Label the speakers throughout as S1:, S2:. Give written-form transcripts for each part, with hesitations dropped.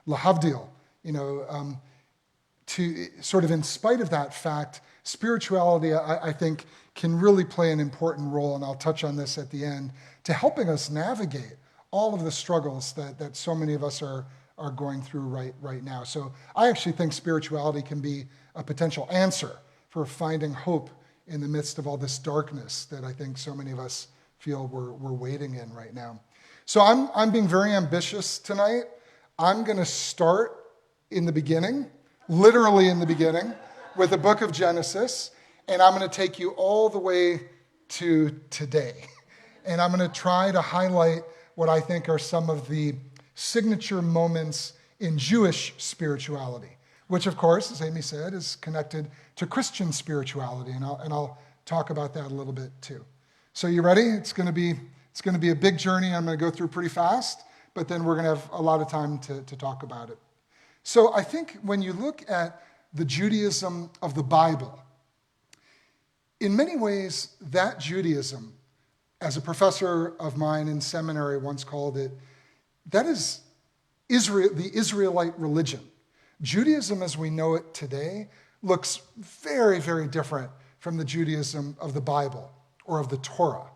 S1: lahavdil, to sort of in spite of that fact, spirituality, I think, can really play an important role, and I'll touch on this at the end, to helping us navigate all of the struggles that so many of us are going through right now. So I actually think spirituality can be a potential answer for finding hope in the midst of all this darkness that I think so many of us feel we're wading in right now. So I'm being very ambitious tonight. I'm going to start in the beginning, literally in the beginning, with the book of Genesis, and I'm going to take you all the way to today. And I'm going to try to highlight what I think are some of the signature moments in Jewish spirituality, which, of course, as Amy said, is connected to Christian spirituality, and I'll talk about that a little bit too. So you ready? It's going to be a big journey. I'm going to go through pretty fast, but then we're going to have a lot of time to talk about it. So I think when you look at the Judaism of the Bible, in many ways, that Judaism, as a professor of mine in seminary once called it, that is Israel, the Israelite religion. Judaism as we know it today looks very, very different from the Judaism of the Bible or of the Torah.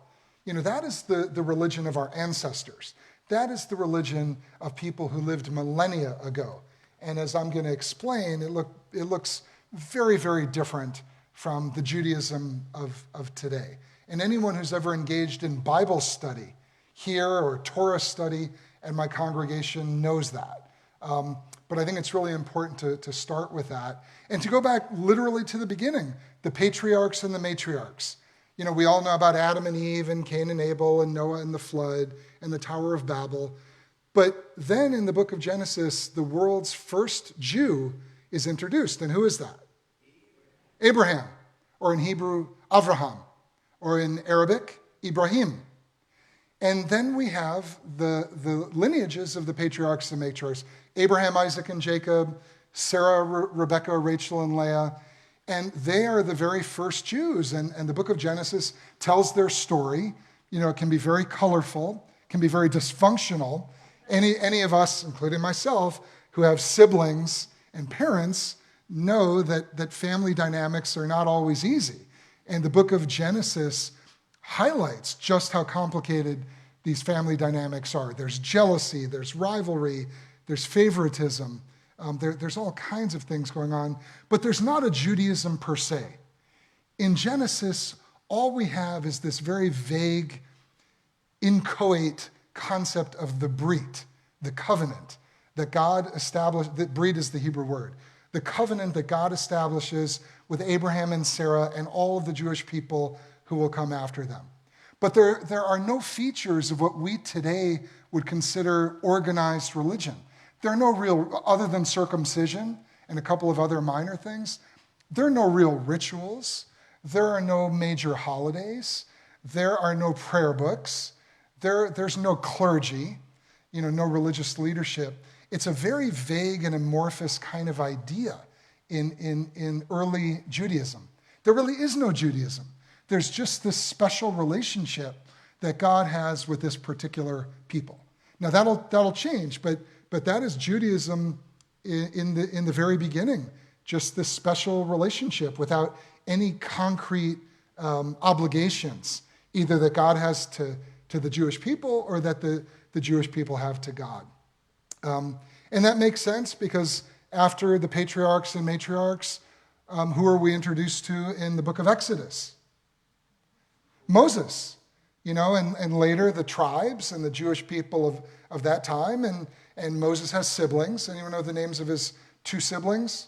S1: That is the religion of our ancestors. That is the religion of people who lived millennia ago. And as I'm going to explain, it looks very, very different from the Judaism of today. And anyone who's ever engaged in Bible study here or Torah study at my congregation knows that. But I think it's really important to start with that. And to go back literally to the beginning, the patriarchs and the matriarchs. We all know about Adam and Eve and Cain and Abel and Noah and the flood and the Tower of Babel. But then in the book of Genesis, the world's first Jew is introduced. And who is that? Abraham, or in Hebrew, Avraham, or in Arabic, Ibrahim. And then we have the lineages of the patriarchs and matriarchs, Abraham, Isaac, and Jacob, Sarah, Rebekah, Rachel, and Leah. And they are the very first Jews. And the book of Genesis tells their story. It can be very colorful, can be very dysfunctional. Any of us, including myself, who have siblings and parents know that family dynamics are not always easy. And the book of Genesis highlights just how complicated these family dynamics are. There's jealousy, there's rivalry, there's favoritism. There's all kinds of things going on, but there's not a Judaism per se. In Genesis, all we have is this very vague, inchoate concept of the brit, the covenant that God established. The brit is the Hebrew word. The covenant that God establishes with Abraham and Sarah and all of the Jewish people who will come after them. But there are no features of what we today would consider organized religion. There are no real, other than circumcision and a couple of other minor things, there are no real rituals. There are no major holidays. There are no prayer books. There's no clergy, no religious leadership. It's a very vague and amorphous kind of idea in early Judaism. There really is no Judaism. There's just this special relationship that God has with this particular people. Now that'll change, but that is Judaism in the very beginning. Just this special relationship without any concrete obligations, either that God has to the Jewish people or that the Jewish people have to God. And that makes sense because after the patriarchs and matriarchs, who are we introduced to in the book of Exodus? Moses, and later the tribes and the Jewish people of that time. And Moses has siblings. Anyone know the names of his two siblings?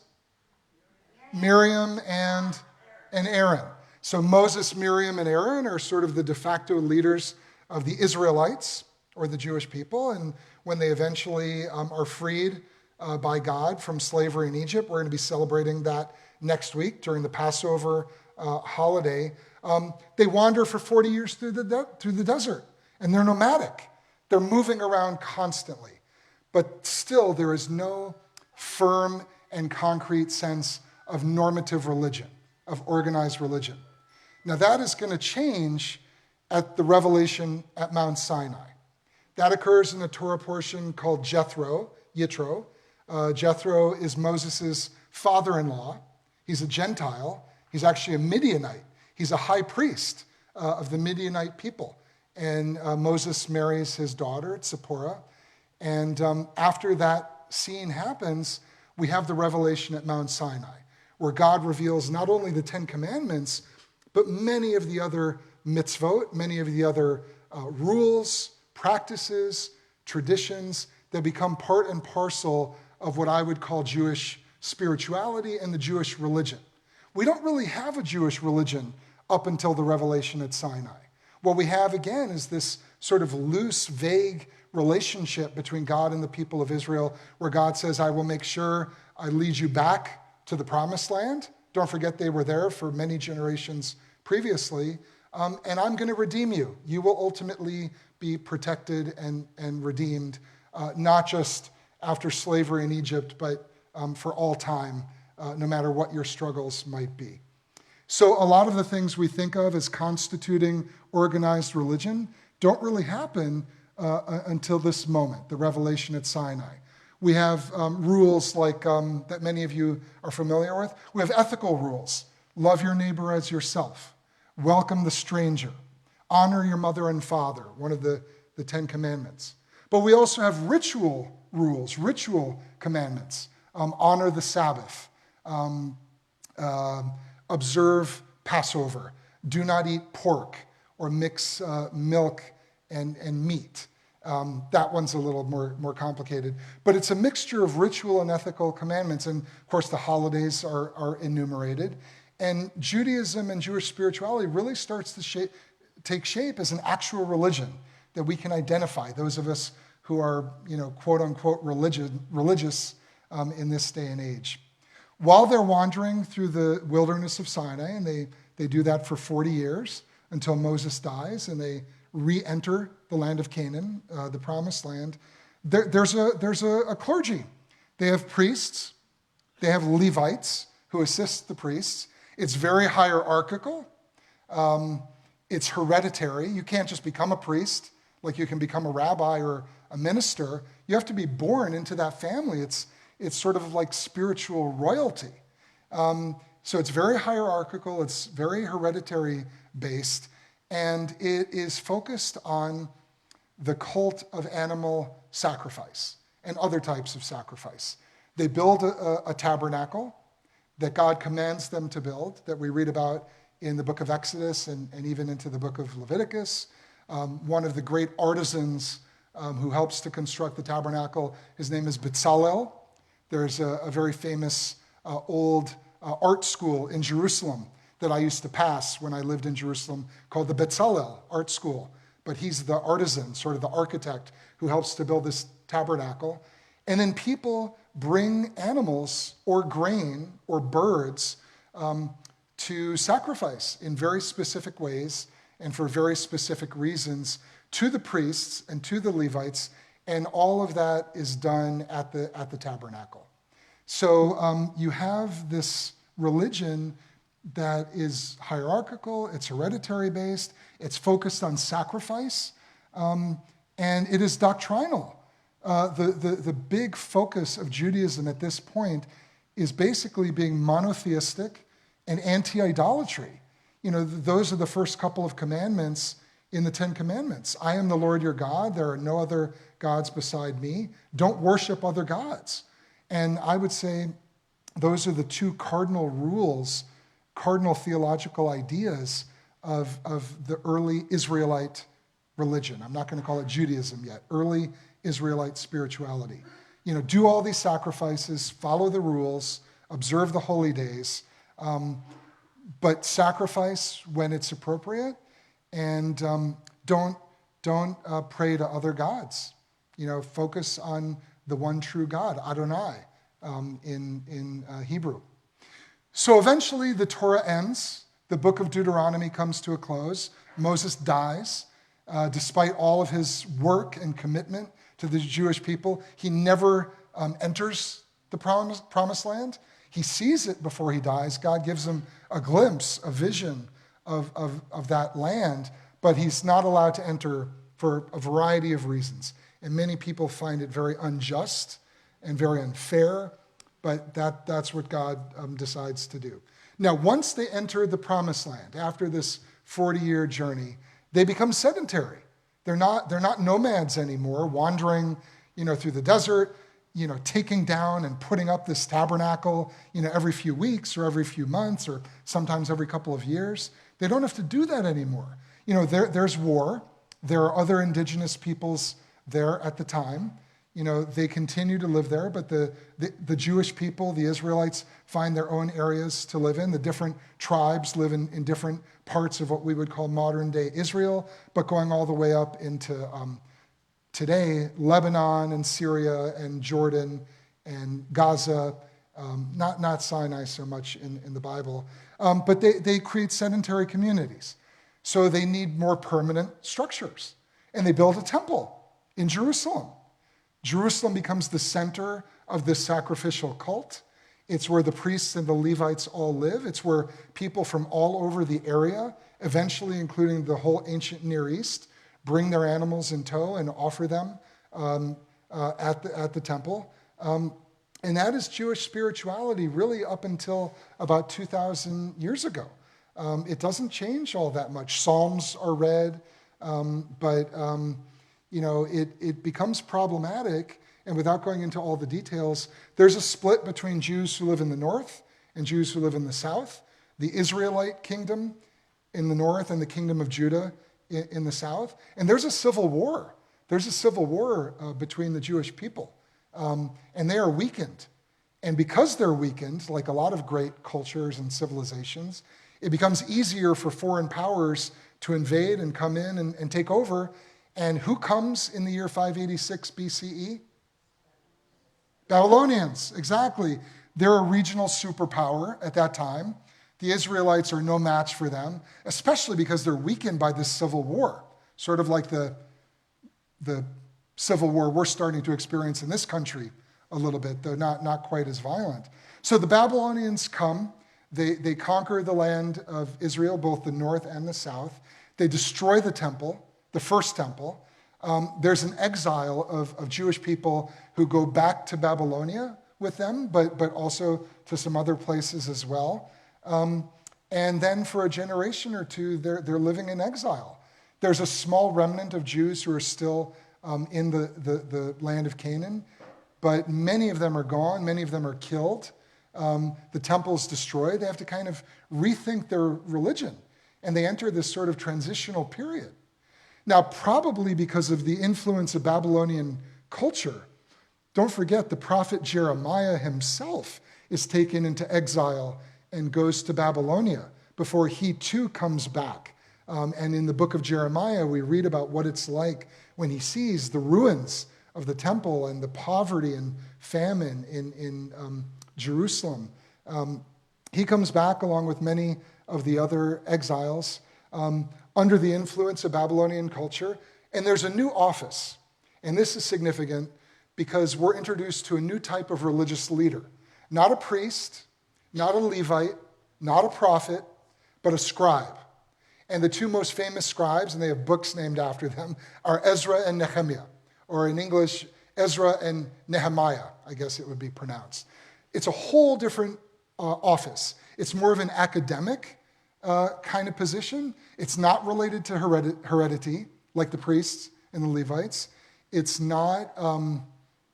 S1: Miriam and Aaron. So Moses, Miriam, and Aaron are sort of the de facto leaders of the Israelites, or the Jewish people. And when they eventually are freed by God from slavery in Egypt, we're going to be celebrating that next week during the Passover holiday. They wander for 40 years through the desert, and they're nomadic. They're moving around constantly. But still, there is no firm and concrete sense of normative religion, of organized religion. Now, that is going to change at the revelation at Mount Sinai. That occurs in a Torah portion called Jethro, Yitro. Jethro is Moses' father-in-law. He's a Gentile. He's actually a Midianite. He's a high priest of the Midianite people. And Moses marries his daughter, Zipporah. And after that scene happens, we have the revelation at Mount Sinai, where God reveals not only the Ten Commandments, but many of the other mitzvot, many of the other rules, practices, traditions that become part and parcel of what I would call Jewish spirituality and the Jewish religion. We don't really have a Jewish religion up until the revelation at Sinai. What we have, again, is this sort of loose, vague relationship between God and the people of Israel, where God says, I will make sure I lead you back to the promised land. Don't forget they were there for many generations previously. And I'm going to redeem you. You will ultimately be protected and redeemed, not just after slavery in Egypt, but for all time, no matter what your struggles might be. So a lot of the things we think of as constituting organized religion don't really happen until this moment, the revelation at Sinai. We have rules like that many of you are familiar with. We have ethical rules. Love your neighbor as yourself. Welcome the stranger. Honor your mother and father, one of the Ten Commandments. But we also have ritual rules, ritual commandments. Honor the Sabbath. Observe Passover. Do not eat pork or mix milk and meat. That one's a little more complicated. But it's a mixture of ritual and ethical commandments. And, of course, the holidays are enumerated. And Judaism and Jewish spirituality really starts to take shape as an actual religion that we can identify, those of us who are, quote unquote, religious in this day and age. While they're wandering through the wilderness of Sinai, and they do that for 40 years until Moses dies, and they re-enter the land of Canaan, the promised land, there's a clergy. They have priests. They have Levites who assist the priests. It's very hierarchical. It's hereditary. You can't just become a priest like you can become a rabbi or a minister. You have to be born into that family. It's sort of like spiritual royalty. So it's very hierarchical. It's very hereditary based. And it is focused on the cult of animal sacrifice and other types of sacrifice. They build a tabernacle that God commands them to build, that we read about in the book of Exodus and even into the book of Leviticus. One of the great artisans who helps to construct the tabernacle, his name is Bezalel. There's a very famous old art school in Jerusalem that I used to pass when I lived in Jerusalem called the Bezalel Art School. But he's the artisan, sort of the architect who helps to build this tabernacle. And then people bring animals or grain or birds to sacrifice in very specific ways and for very specific reasons to the priests and to the Levites, and all of that is done at the tabernacle. So you have this religion that is hierarchical, it's hereditary based, it's focused on sacrifice, and it is doctrinal. The big focus of Judaism at this point is basically being monotheistic and anti-idolatry. Those are the first couple of commandments in the Ten Commandments. I am the Lord your God. There are no other gods beside me. Don't worship other gods. And I would say those are the two cardinal rules, cardinal theological ideas of the early Israelite religion. I'm not going to call it Judaism yet. Early Israelite spirituality. Do all these sacrifices, follow the rules, observe the holy days, but sacrifice when it's appropriate, and don't pray to other gods. Focus on the one true God, Adonai, in Hebrew. So eventually the Torah ends. The book of Deuteronomy comes to a close. Moses dies. Despite all of his work and commitment to the Jewish people, he never enters the promised land. He sees it before he dies. God gives him a glimpse, a vision of that land, but he's not allowed to enter for a variety of reasons. And many people find it very unjust and very unfair, but that's what God decides to do. Now, once they enter the promised land, after this 40-year journey, they become sedentary. They're not nomads anymore, wandering, through the desert, taking down and putting up this tabernacle, every few weeks or every few months or sometimes every couple of years. They don't have to do that anymore. There's war. There are other indigenous peoples there at the time. They continue to live there, but the Jewish people, the Israelites, find their own areas to live in. The different tribes live in different parts of what we would call modern-day Israel, but going all the way up into today, Lebanon and Syria and Jordan and Gaza, not Sinai so much in the Bible, but they create sedentary communities. So they need more permanent structures. And they build a temple in Jerusalem. Jerusalem becomes the center of this sacrificial cult. It's where the priests and the Levites all live. It's where people from all over the area, eventually including the whole ancient Near East, bring their animals in tow and offer them at the temple. And that is Jewish spirituality really up until about 2,000 years ago. It doesn't change all that much. Psalms are read, but it becomes problematic. And without going into all the details, there's a split between Jews who live in the north and Jews who live in the south. The Israelite kingdom in the north and the kingdom of Judah in the south. And there's a civil war. There's a civil war between the Jewish people. And they are weakened. And because they're weakened, like a lot of great cultures and civilizations, it becomes easier for foreign powers to invade and come in and take over. And who comes in the year 586 BCE? Babylonians, exactly. They're a regional superpower at that time. The Israelites are no match for them, especially because they're weakened by this civil war, sort of like the civil war we're starting to experience in this country a little bit, though not quite as violent. So the Babylonians come. They conquer the land of Israel, both the north and the south. They destroy the temple, the first temple. There's an exile of Jewish people who go back to Babylonia with them, but also to some other places as well. And then for a generation or two, they're living in exile. There's a small remnant of Jews who are still in the land of Canaan, but many of them are gone. Many of them are killed. The temple's destroyed. They have to kind of rethink their religion, and they enter this sort of transitional period. Now, probably because of the influence of Babylonian culture, don't forget the prophet Jeremiah himself is taken into exile and goes to Babylonia before he too comes back. And in the book of Jeremiah, we read about what it's like when he sees the ruins of the temple and the poverty and famine in Jerusalem. He comes back along with many of the other exiles under the influence of Babylonian culture. And there's a new office. And this is significant because we're introduced to a new type of religious leader. Not a priest, not a Levite, not a prophet, but a scribe. And the two most famous scribes, and they have books named after them, are Ezra and Nehemiah, or in English, Ezra and Nehemiah, I guess it would be pronounced. It's a whole different office. It's more of an academic kind of position. It's not related to heredity, like the priests and the Levites. It's not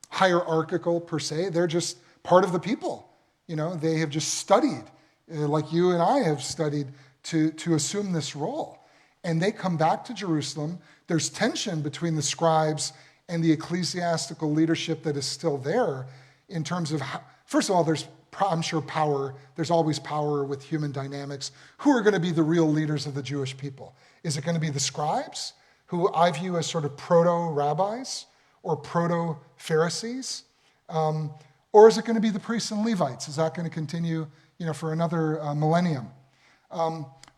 S1: hierarchical per se. They're just part of the people. They have just studied, like you and I have studied, to assume this role. And they come back to Jerusalem. There's tension between the scribes and the ecclesiastical leadership that is still there in terms of, first of all, there's, I'm sure, power. There's always power with human dynamics. Who are going to be the real leaders of the Jewish people? Is it going to be the scribes, who I view as sort of proto-rabbis or proto-Pharisees? Or is it going to be the priests and Levites? Is that going to continue, for another millennium?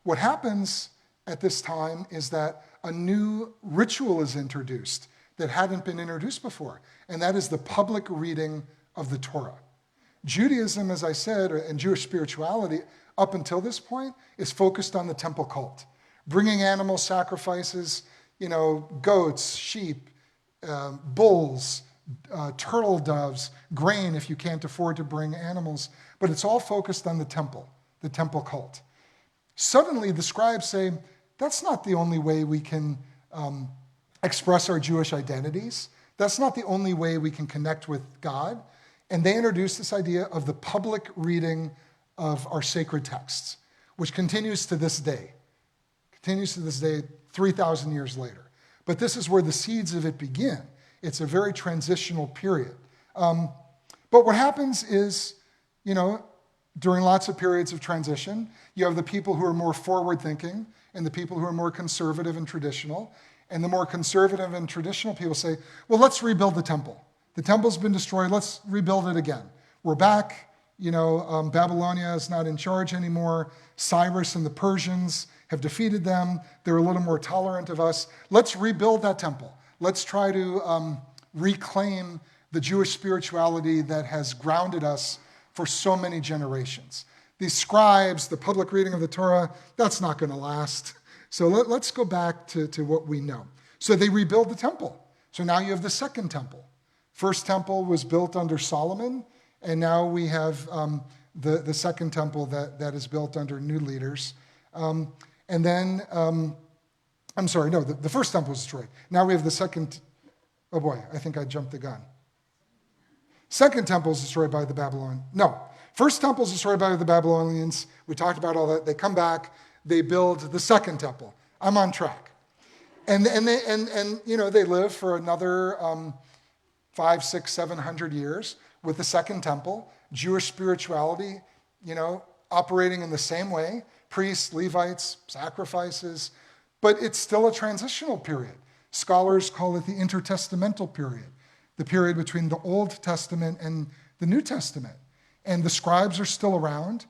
S1: What happens at this time is that a new ritual is introduced that hadn't been introduced before, and that is the public reading of the Torah. Judaism, as I said, and Jewish spirituality, up until this point, is focused on the temple cult, bringing animal sacrifices, goats, sheep, bulls, turtle doves, grain if you can't afford to bring animals, but it's all focused on the temple cult. Suddenly, the scribes say, that's not the only way we can express our Jewish identities. That's not the only way we can connect with God. And they introduce this idea of the public reading of our sacred texts, which continues to this day. 3,000 years later. But this is where the seeds of it begin. It's a very transitional period. But what happens is, during lots of periods of transition, you have the people who are more forward-thinking and the people who are more conservative and traditional. And the more conservative and traditional people say, well, let's rebuild the temple. The temple's been destroyed. Let's rebuild it again. We're back. Babylonia is not in charge anymore. Cyrus and the Persians have defeated them. They're a little more tolerant of us. Let's rebuild that temple. Let's try to reclaim the Jewish spirituality that has grounded us for so many generations. These scribes, the public reading of the Torah, that's not going to last. So let's go back to what we know. So they rebuild the temple. So now you have the second temple. First temple was built under Solomon, and now we have the second temple that is built under new leaders. The first temple was destroyed. Now we have the second, oh boy, I think I jumped the gun. Second temple is destroyed by the Babylonians. No, first temple is destroyed by the Babylonians. We talked about all that. They come back, they build the second temple. I'm on track. And they live for another 500, 600, 700 years with the second temple, Jewish spirituality, operating in the same way, priests, Levites, sacrifices, but it's still a transitional period. Scholars call it the intertestamental period, the period between the Old Testament and the New Testament. And the scribes are still around.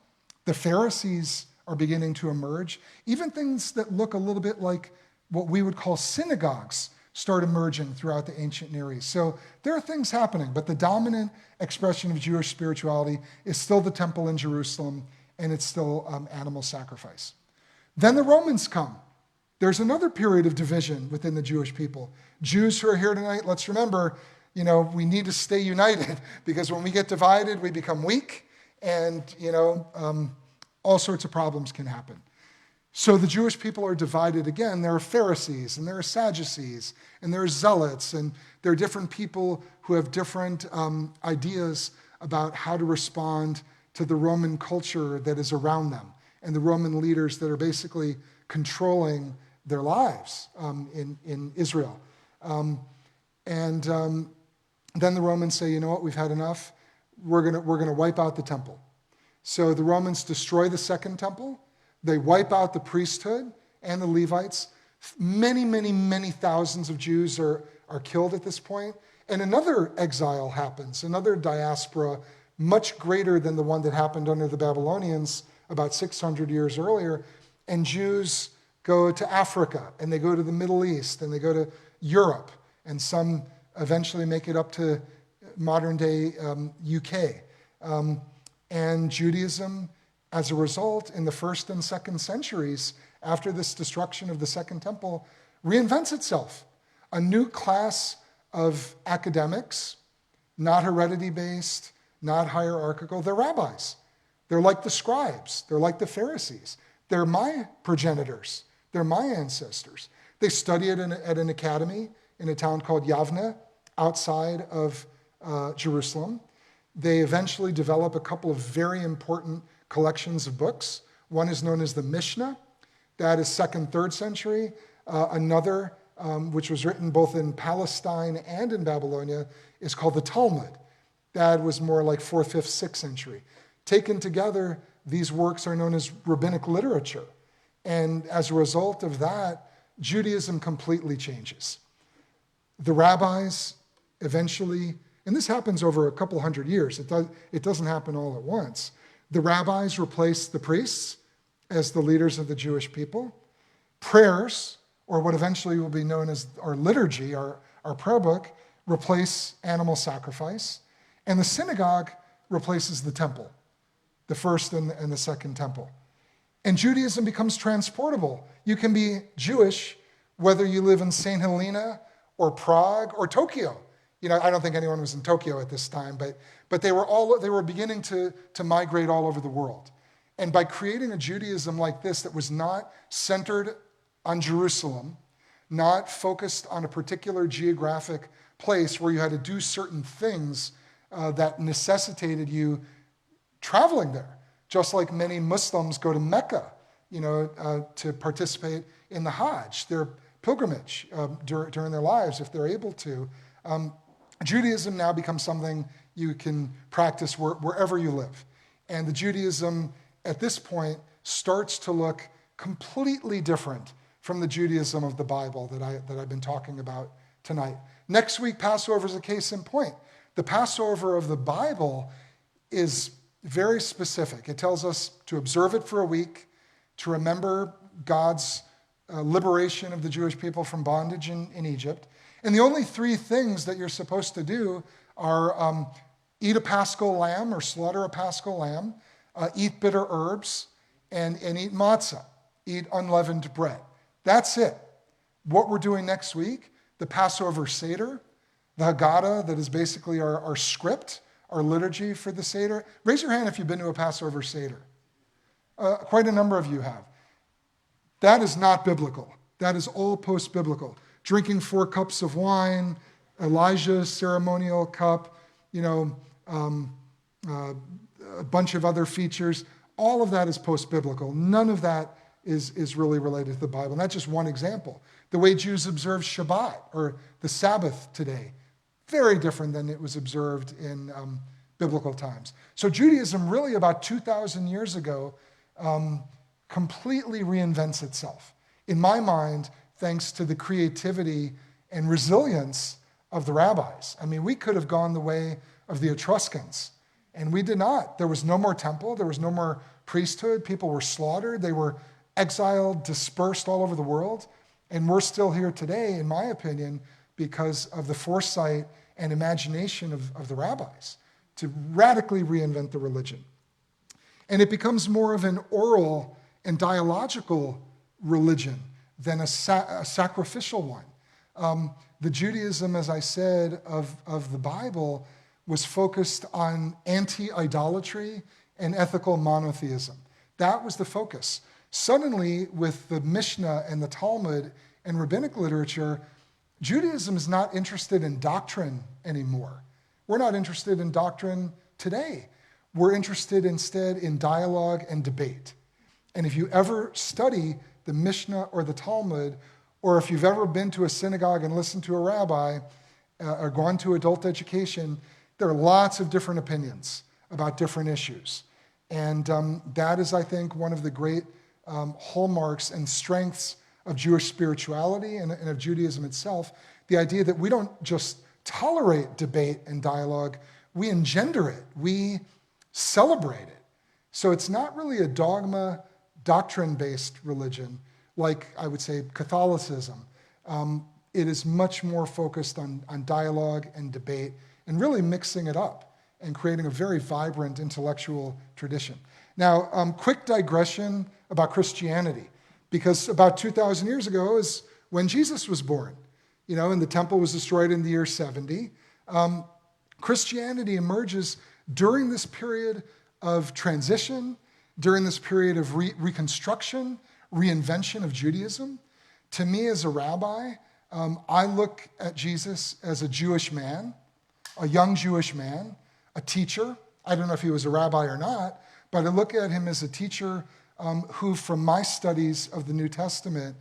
S1: The Pharisees are beginning to emerge. Even things that look a little bit like what we would call synagogues start emerging throughout the ancient Near East. So there are things happening, but the dominant expression of Jewish spirituality is still the temple in Jerusalem, and it's still animal sacrifice. Then the Romans come. There's another period of division within the Jewish people. Jews who are here tonight, let's remember, we need to stay united because when we get divided, we become weak, and all sorts of problems can happen. So the Jewish people are divided again. There are Pharisees, and there are Sadducees, and there are Zealots, and there are different people who have different ideas about how to respond to the Roman culture that is around them, and the Roman leaders that are basically controlling their lives in Israel. Then the Romans say, you know what, we've had enough. We're gonna wipe out the temple. So the Romans destroy the second temple. They wipe out the priesthood and the Levites. Many, many, many thousands of Jews are killed at this point. And another exile happens, another diaspora, much greater than the one that happened under the Babylonians about 600 years earlier. And Jews go to Africa, and they go to the Middle East, and they go to Europe, and some eventually make it up to modern-day UK. And Judaism, as a result, in the first and second centuries, after this destruction of the Second Temple, reinvents itself. A new class of academics, not heredity-based, not hierarchical. They're rabbis. They're like the scribes. They're like the Pharisees. They're my progenitors. They're my ancestors. They study at an academy in a town called Yavne, outside of Jerusalem. They eventually develop a couple of very important collections of books. One is known as the Mishnah. That is 2nd, 3rd century. Another, which was written both in Palestine and in Babylonia, is called the Talmud. That was more like 4th, 5th, 6th century. Taken together, these works are known as rabbinic literature. And as a result of that, Judaism completely changes. The rabbis eventually, and this happens over a couple hundred years, it doesn't happen all at once. The rabbis replace the priests as the leaders of the Jewish people. Prayers, or what eventually will be known as our liturgy, our prayer book, replace animal sacrifice. And the synagogue replaces the temple, the first and the second temple. And Judaism becomes transportable. You can be Jewish whether you live in St. Helena or Prague or Tokyo. I don't think anyone was in Tokyo at this time, but they were beginning to migrate all over the world. And by creating a Judaism like this that was not centered on Jerusalem, not focused on a particular geographic place where you had to do certain things that necessitated you traveling there, just like many Muslims go to Mecca, to participate in the Hajj, their pilgrimage during their lives, if they're able to. Judaism now becomes something you can practice wherever you live. And the Judaism at this point starts to look completely different from the Judaism of the Bible that I've been talking about tonight. Next week, Passover is a case in point. The Passover of the Bible is very specific. It tells us to observe it for a week, to remember God's liberation of the Jewish people from bondage in Egypt. And the only three things that you're supposed to do are eat a Paschal lamb or slaughter a Paschal lamb, eat bitter herbs, and eat matzah, eat unleavened bread. That's it. What we're doing next week, the Passover Seder, the Haggadah, that is basically our script, our liturgy for the Seder. Raise your hand if you've been to a Passover Seder. Quite a number of you have. That is not biblical. That is all post-biblical. Drinking 4 cups of wine, Elijah's ceremonial cup, a bunch of other features. All of that is post-biblical. None of that is really related to the Bible. And that's just one example. The way Jews observe Shabbat or the Sabbath today, very different than it was observed in biblical times. So Judaism really about 2,000 years ago completely reinvents itself. In my mind, thanks to the creativity and resilience of the rabbis. I mean, we could have gone the way of the Etruscans, and we did not. There was no more temple. There was no more priesthood. People were slaughtered. They were exiled, dispersed all over the world. And we're still here today, in my opinion, because of the foresight and imagination of the rabbis to radically reinvent the religion. And it becomes more of an oral and dialogical religion than a sacrificial one. The Judaism, as I said, of the Bible was focused on anti-idolatry and ethical monotheism. That was the focus. Suddenly, with the Mishnah and the Talmud and rabbinic literature, Judaism is not interested in doctrine anymore. We're not interested in doctrine today. We're interested instead in dialogue and debate. And if you ever study the Mishnah or the Talmud, or if you've ever been to a synagogue and listened to a rabbi or gone to adult education, there are lots of different opinions about different issues. And that is, I think, one of the great hallmarks and strengths of Jewish spirituality and of Judaism itself, the idea that we don't just tolerate debate and dialogue, we engender it, we celebrate it. So it's not really a dogma, doctrine-based religion, like I would say Catholicism. It is much more focused on dialogue and debate and really mixing it up and creating a very vibrant intellectual tradition. Now, quick digression about Christianity, because about 2,000 years ago is when Jesus was born, and the temple was destroyed in the year 70. Christianity emerges during this period of transition, during this period of reconstruction, reinvention of Judaism. To me, as a rabbi, I look at Jesus as a Jewish man, a young Jewish man, a teacher. I don't know if he was a rabbi or not, but I look at him as a teacher who, from my studies of the New Testament,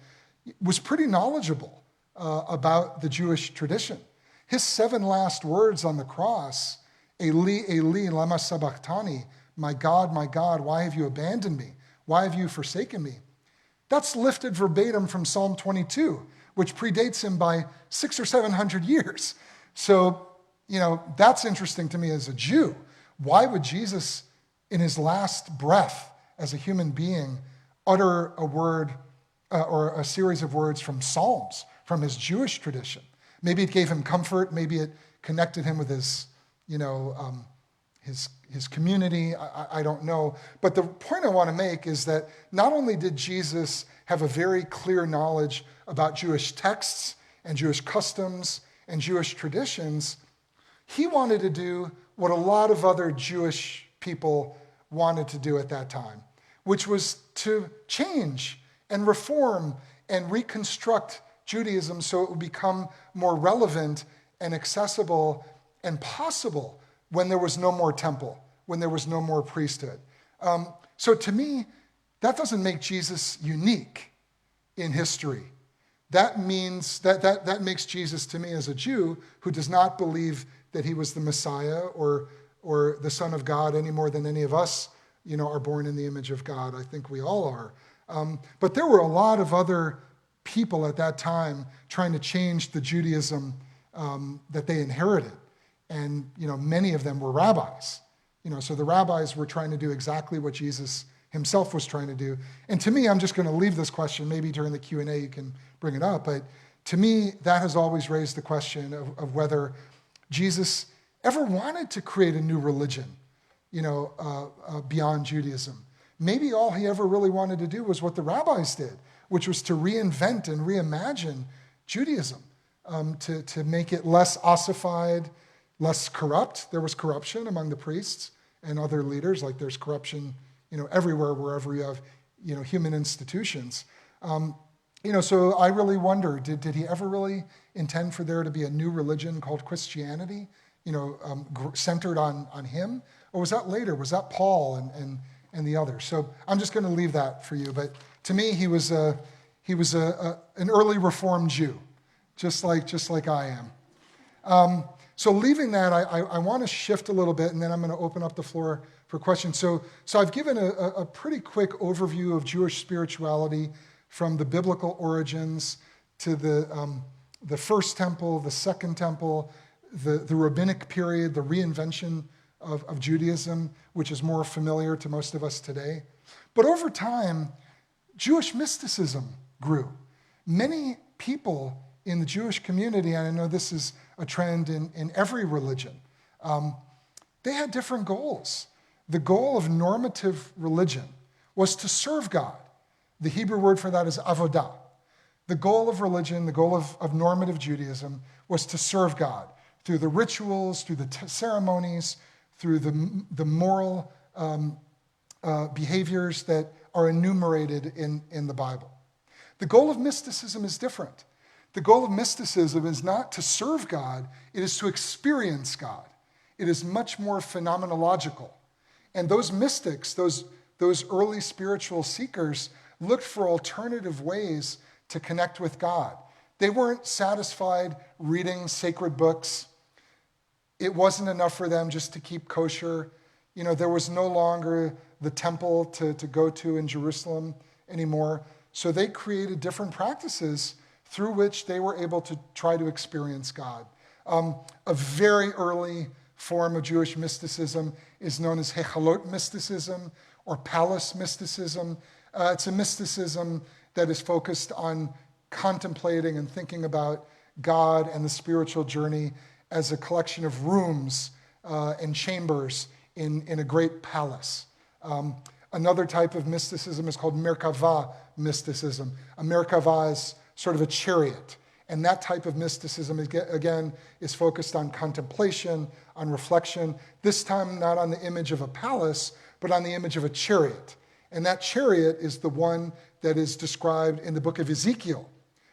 S1: was pretty knowledgeable about the Jewish tradition. His 7 last words on the cross, Eli, Eli, lama sabachthani, my God, why have you abandoned me? Why have you forsaken me? That's lifted verbatim from Psalm 22, which predates him by 600 or 700 years. So, that's interesting to me as a Jew. Why would Jesus, in his last breath as a human being, utter a word or a series of words from Psalms, from his Jewish tradition? Maybe it gave him comfort. Maybe it connected him with his community. I don't know. But the point I want to make is that not only did Jesus have a very clear knowledge about Jewish texts and Jewish customs and Jewish traditions, He wanted to do what a lot of other Jewish people wanted to do at that time, which was to change and reform and reconstruct Judaism so it would become more relevant and accessible and possible when there was no more temple, when there was no more priesthood. So to me, that doesn't make Jesus unique in history. That means that makes Jesus, to me as a Jew who does not believe that he was the Messiah or the Son of God any more than any of us, are born in the image of God. I think we all are. But there were a lot of other people at that time trying to change the Judaism that they inherited. And, many of them were rabbis. So the rabbis were trying to do exactly what Jesus himself was trying to do. And to me, I'm just going to leave this question. Maybe during the Q&A you can bring it up. But to me, that has always raised the question of whether Jesus ever wanted to create a new religion, beyond Judaism. Maybe all he ever really wanted to do was what the rabbis did, which was to reinvent and reimagine Judaism, to make it less ossified, less corrupt. There was corruption among the priests and other leaders, like there's corruption, everywhere, wherever you have, human institutions. So I really wonder, did he ever really intend for there to be a new religion called Christianity, centered on him? Or was that later? Was that Paul and the others? So I'm just going to leave that for you. But to me, he was an early Reformed Jew, just like I am. So leaving that, I want to shift a little bit, and then I'm going to open up the floor for questions. So I've given a pretty quick overview of Jewish spirituality from the biblical origins to the first temple, the second temple, the rabbinic period, the reinvention of Judaism, which is more familiar to most of us today. But over time, Jewish mysticism grew. Many people in the Jewish community, and I know this is a trend in every religion, they had different goals. The goal of normative religion was to serve God. The Hebrew word for that is avodah. The goal of religion, the goal of normative Judaism, was to serve God through the rituals, through the ceremonies, through the moral behaviors that are enumerated in the Bible. The goal of mysticism is different. The goal of mysticism is not to serve God, it is to experience God. It is much more phenomenological. And those mystics, those early spiritual seekers, looked for alternative ways to connect with God. They weren't satisfied reading sacred books. It wasn't enough for them just to keep kosher. There was no longer the temple to go to in Jerusalem anymore. So they created different practices through which they were able to try to experience God. A very early form of Jewish mysticism is known as Hechalot mysticism or palace mysticism. It's a mysticism that is focused on contemplating and thinking about God and the spiritual journey as a collection of rooms and chambers in a great palace. Another type of mysticism is called Merkava mysticism. A Merkava is sort of a chariot. And that type of mysticism, again, is focused on contemplation, on reflection, this time not on the image of a palace, but on the image of a chariot. And that chariot is the one that is described in the book of Ezekiel,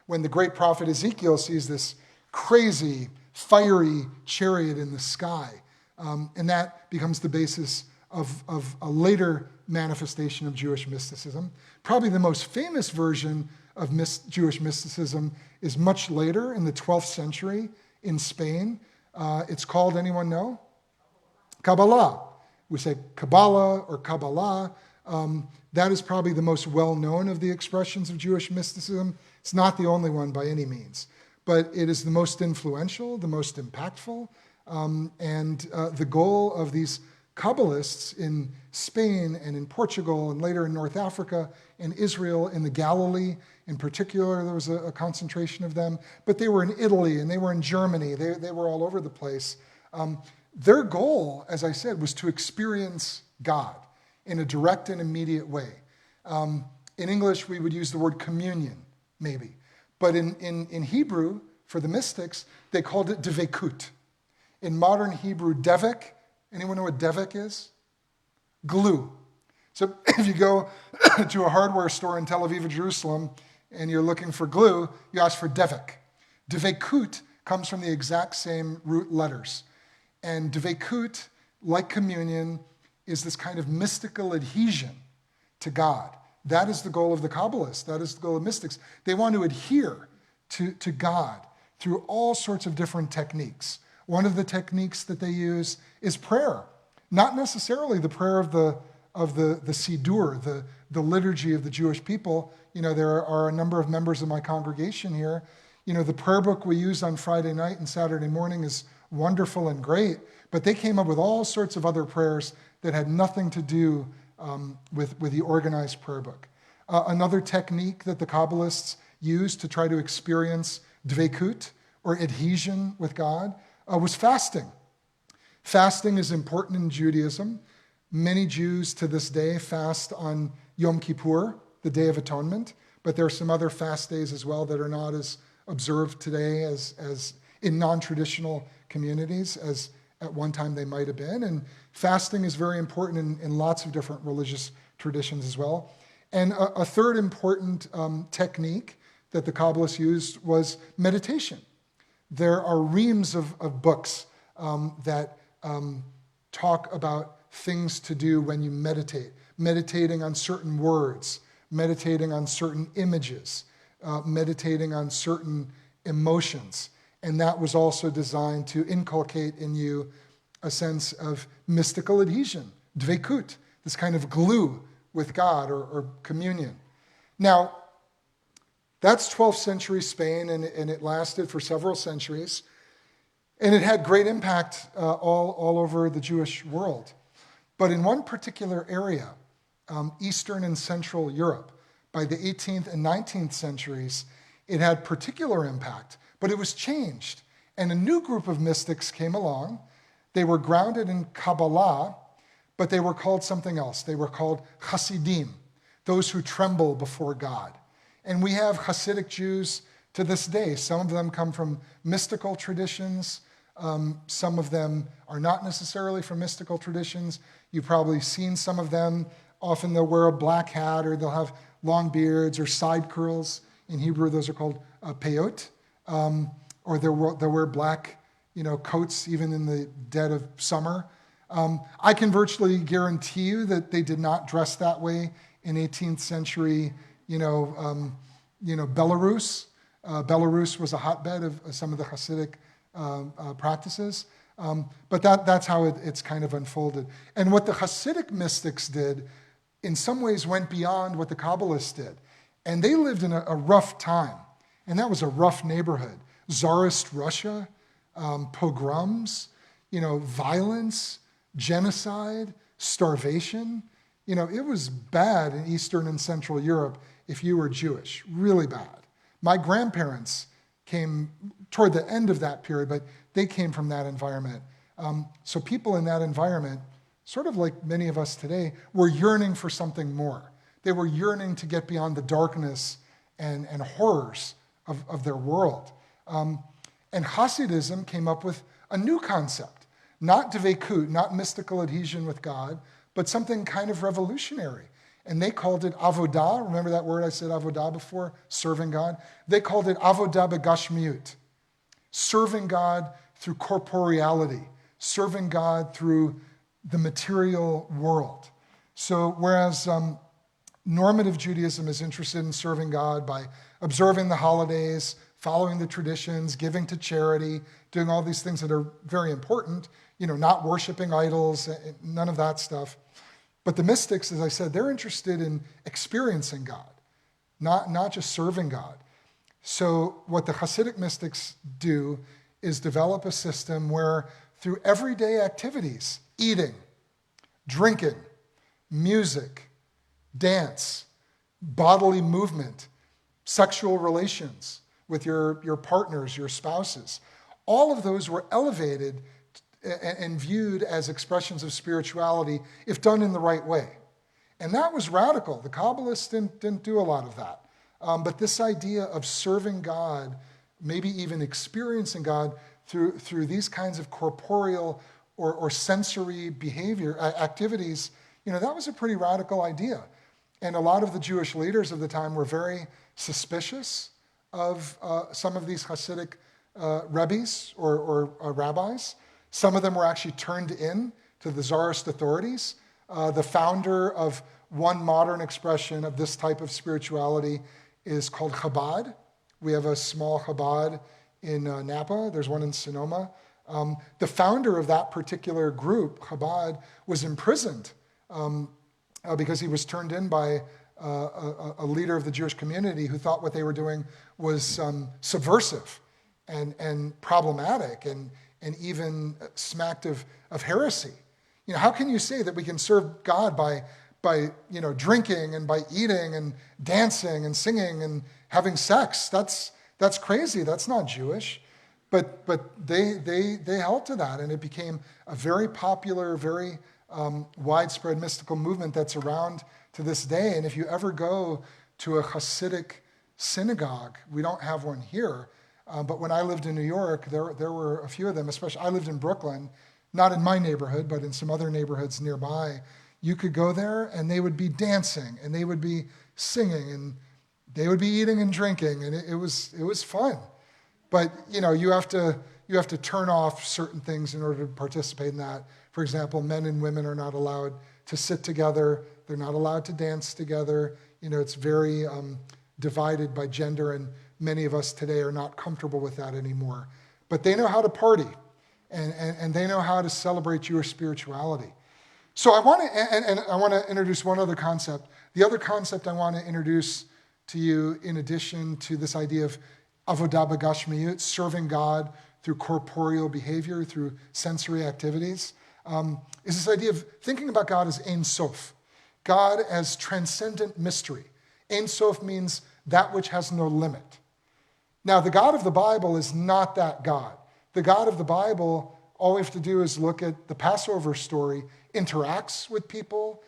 S1: when the great prophet Ezekiel sees this crazy, fiery chariot in the sky. And that becomes the basis of a later manifestation of Jewish mysticism. Probably the most famous version of Jewish mysticism is much later in the 12th century in Spain. It's called, anyone know? Kabbalah. We say Kabbalah or Kabbalah. That is probably the most well-known of the expressions of Jewish mysticism. It's not the only one by any means, but it is the most influential, the most impactful, and the goal of these Kabbalists in Spain and in Portugal and later in North Africa and Israel, in the Galilee in particular, there was a concentration of them, but they were in Italy and they were in Germany, they were all over the place. Their goal, as I said, was to experience God in a direct and immediate way. In English, we would use the word communion, maybe. But in Hebrew, for the mystics, they called it devekut. In modern Hebrew, devek. Anyone know what devek is? Glue. So if you go to a hardware store in Tel Aviv or Jerusalem and you're looking for glue, you ask for devek. Devekut comes from the exact same root letters. And devekut, like communion, is this kind of mystical adhesion to God. That is the goal of the Kabbalists. That is the goal of mystics. They want to adhere to God through all sorts of different techniques. One of the techniques that they use is prayer. Not necessarily the prayer of the Siddur, the liturgy of the Jewish people. There are a number of members of my congregation here. The prayer book we use on Friday night and Saturday morning is wonderful and great, but they came up with all sorts of other prayers that had nothing to do with the organized prayer book. Another technique that the Kabbalists use to try to experience dvekut, or adhesion with God, was fasting. Fasting is important in Judaism. Many Jews to this day fast on Yom Kippur, the Day of Atonement, but there are some other fast days as well that are not as observed today as in non-traditional communities as at one time they might have been. And fasting is very important in lots of different religious traditions as well. And a third important technique that the Kabbalists used was meditation. There are reams of books that talk about things to do when you meditate, meditating on certain words, meditating on certain images, meditating on certain emotions. And that was also designed to inculcate in you a sense of mystical adhesion, dvekut, this kind of glue with God or communion. Now, that's 12th century Spain, and it lasted for several centuries. And it had great impact all over the Jewish world. But in one particular area, Eastern and Central Europe, by the 18th and 19th centuries, it had particular impact, but it was changed. And a new group of mystics came along. They were grounded in Kabbalah, but they were called something else. They were called Hasidim, those who tremble before God. And we have Hasidic Jews to this day. Some of them come from mystical traditions. Some of them are not necessarily from mystical traditions. You've probably seen some of them. Often they'll wear a black hat, or they'll have long beards or side curls. In Hebrew, those are called peyot. Or they'll wear black coats even in the dead of summer. I can virtually guarantee you that they did not dress that way in 18th century Belarus. Belarus was a hotbed of some of the Hasidic practices. But that's how it's kind of unfolded. And what the Hasidic mystics did, in some ways, went beyond what the Kabbalists did. And they lived in a rough time. And that was a rough neighborhood. Tsarist Russia, pogroms, violence, genocide, starvation. It was bad in Eastern and Central Europe if you were Jewish, really bad. My grandparents came toward the end of that period, but they came from that environment. So people in that environment, sort of like many of us today, were yearning for something more. They were yearning to get beyond the darkness and horrors of their world. And Hasidism came up with a new concept, not dvekut, not mystical adhesion with God, but something kind of revolutionary. And they called it avodah. Remember that word I said avodah before? Serving God. They called it avodah begashmiut. Serving God through corporeality. Serving God through the material world. So whereas normative Judaism is interested in serving God by observing the holidays, following the traditions, giving to charity, doing all these things that are very important, not worshiping idols, none of that stuff. But the mystics, as I said, they're interested in experiencing God, not just serving God. So what the Hasidic mystics do is develop a system where through everyday activities, eating, drinking, music, dance, bodily movement, sexual relations with your partners, your spouses, all of those were elevated and viewed as expressions of spirituality if done in the right way. And that was radical. The Kabbalists didn't do a lot of that. But this idea of serving God, maybe even experiencing God through these kinds of corporeal or sensory behavior activities, that was a pretty radical idea. And a lot of the Jewish leaders of the time were very suspicious of some of these Hasidic rabbis or rabbis. Some of them were actually turned in to the Tsarist authorities. The founder of one modern expression of this type of spirituality is called Chabad. We have a small Chabad in Napa. There's one in Sonoma. The founder of that particular group, Chabad, was imprisoned because he was turned in by a leader of the Jewish community who thought what they were doing was subversive and problematic and even smacked of heresy. How can you say that we can serve God by drinking and by eating and dancing and singing and having sex? That's crazy. That's not Jewish. But they held to that, and it became a very popular, very widespread mystical movement that's around to this day. And if you ever go to a Hasidic synagogue, we don't have one here, but when I lived in New York, there were a few of them, especially I lived in Brooklyn, not in my neighborhood, but in some other neighborhoods nearby. You could go there and they would be dancing and they would be singing and they would be eating and drinking, and it was fun. But you have to turn off certain things in order to participate in that. For example, men and women are not allowed to sit together. They're not allowed to dance together. It's very divided by gender, and many of us today are not comfortable with that anymore. But they know how to party, and they know how to celebrate Jewish spirituality. So I want to introduce one other concept. The other concept I want to introduce to you, in addition to this idea of avodah b'gashmiyut, serving God through corporeal behavior, through sensory activities, is this idea of thinking about God as Ein Sof, God as transcendent mystery. Ein Sof means that which has no limit. Now, the God of the Bible is not that God. The God of the Bible, all we have to do is look at the Passover story, interacts with people,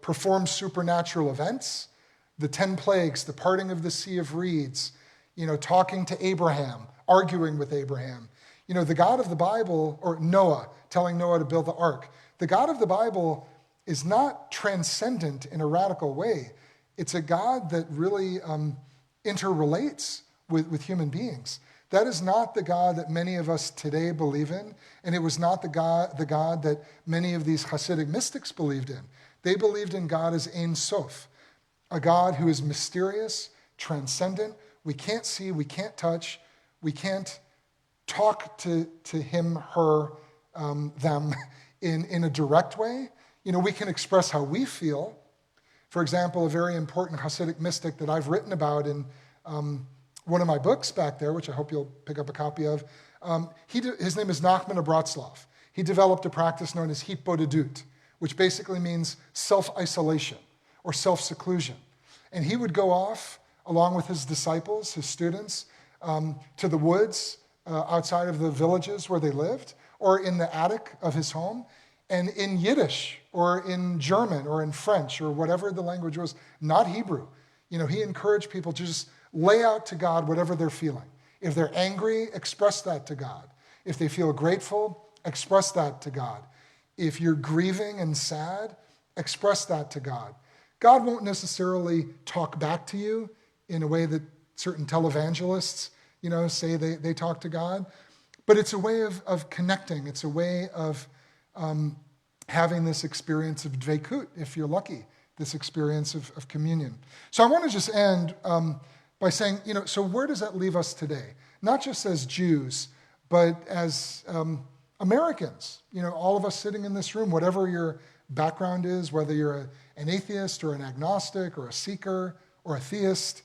S1: performs supernatural events, the 10 plagues, the parting of the Sea of Reeds, talking to Abraham, arguing with Abraham. The God of the Bible, or Noah, telling Noah to build the ark. The God of the Bible is not transcendent in a radical way. It's a God that really interrelates with human beings. That is not the God that many of us today believe in, and it was not the God that many of these Hasidic mystics believed in. They believed in God as Ein Sof, a God who is mysterious, transcendent. We can't see, we can't touch, we can't talk to him, her, them in a direct way. We can express how we feel. For example, a very important Hasidic mystic that I've written about in one of my books back there, which I hope you'll pick up a copy of, his name is Nachman of Bratslav. He developed a practice known as hitbodedut, which basically means self-isolation or self-seclusion. And he would go off, along with his disciples, his students, to the woods outside of the villages where they lived, or in the attic of his home, and in Yiddish, or in German, or in French, or whatever the language was, not Hebrew. He encouraged people to just lay out to God whatever they're feeling. If they're angry, express that to God. If they feel grateful, express that to God. If you're grieving and sad, express that to God. God won't necessarily talk back to you in a way that certain televangelists, say they talk to God. But it's a way of connecting. It's a way of having this experience of dveikut, if you're lucky, this experience of communion. So I want to just end by saying, so where does that leave us today? Not just as Jews, but as Americans. All of us sitting in this room, whatever your background is, whether you're an atheist or an agnostic or a seeker or a theist,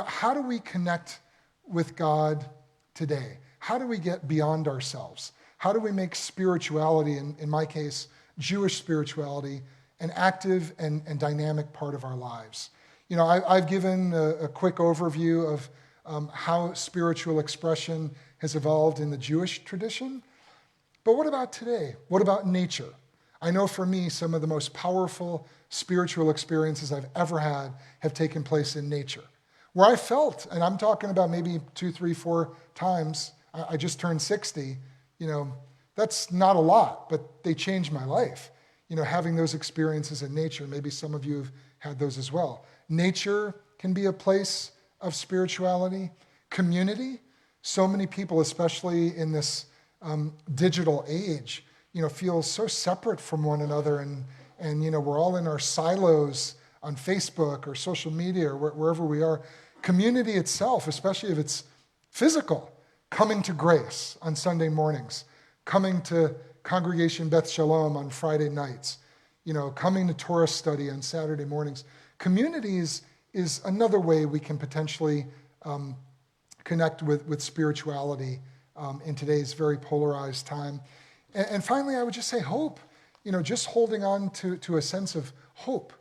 S1: how do we connect with God today? How do we get beyond ourselves? How do we make spirituality, in my case, Jewish spirituality, an active and dynamic part of our lives? I've given a quick overview of how spiritual expression has evolved in the Jewish tradition. But what about today? What about nature? I know for me, some of the most powerful spiritual experiences I've ever had have taken place in nature. where I felt, and I'm talking about maybe 2, 3, 4 times, I just turned 60, that's not a lot, but they changed my life. Having those experiences in nature, maybe some of you have had those as well. Nature can be a place of spirituality. Community, so many people, especially in this digital age, feel so separate from one another, and we're all in our silos on Facebook or social media or wherever we are. Community itself, especially if it's physical, coming to grace on Sunday mornings, coming to Congregation Beth Shalom on Friday nights, coming to Torah study on Saturday mornings. Communities is another way we can potentially connect with spirituality in today's very polarized time. And finally, I would just say hope. Just holding on to a sense of hope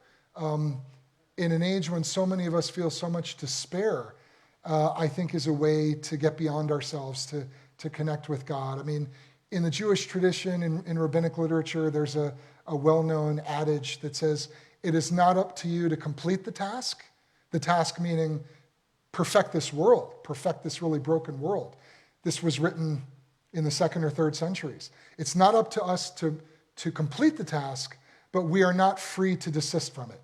S1: in an age when so many of us feel so much despair, I think is a way to get beyond ourselves, to connect with God. I mean, in the Jewish tradition, in rabbinic literature, there's a well-known adage that says, it is not up to you to complete the task meaning perfect this world, perfect this really broken world. This was written in the 2nd or 3rd centuries. It's not up to us to complete the task, but we are not free to desist from it.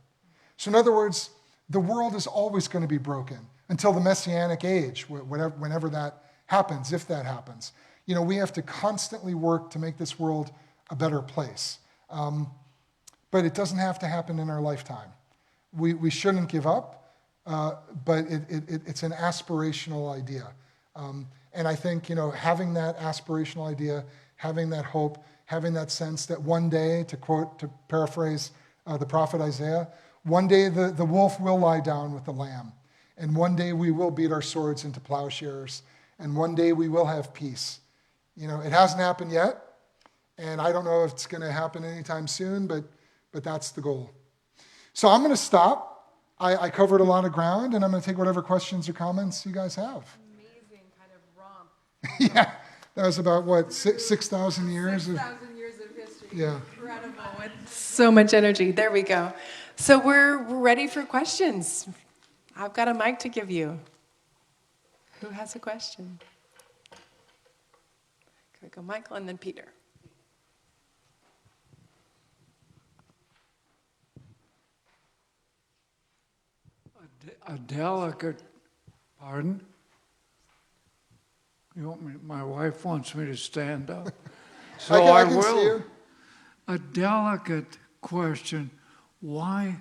S1: So in other words, the world is always going to be broken until the Messianic age, whenever that happens, if that happens. We have to constantly work to make this world a better place. But it doesn't have to happen in our lifetime. We shouldn't give up. But it's an aspirational idea. And I think, having that aspirational idea, having that hope, having that sense that one day, to paraphrase the prophet Isaiah, one day the wolf will lie down with the lamb. And one day we will beat our swords into plowshares. And one day we will have peace. It hasn't happened yet. And I don't know if it's going to happen anytime soon, but that's the goal. So I'm going to stop. I covered a lot of ground, and I'm going to take whatever questions or comments you guys have.
S2: Amazing kind of romp.
S1: Yeah, that was about, 6,000 years?
S2: 6,000 years of history.
S1: Yeah.
S2: Incredible. With so much energy. There we go. So we're ready for questions. I've got a mic to give you. Who has a question? Can we go Michael and then Peter?
S3: A delicate, pardon? My wife wants me to stand up. So
S1: I can see
S3: will.
S1: you.
S3: A delicate question. Why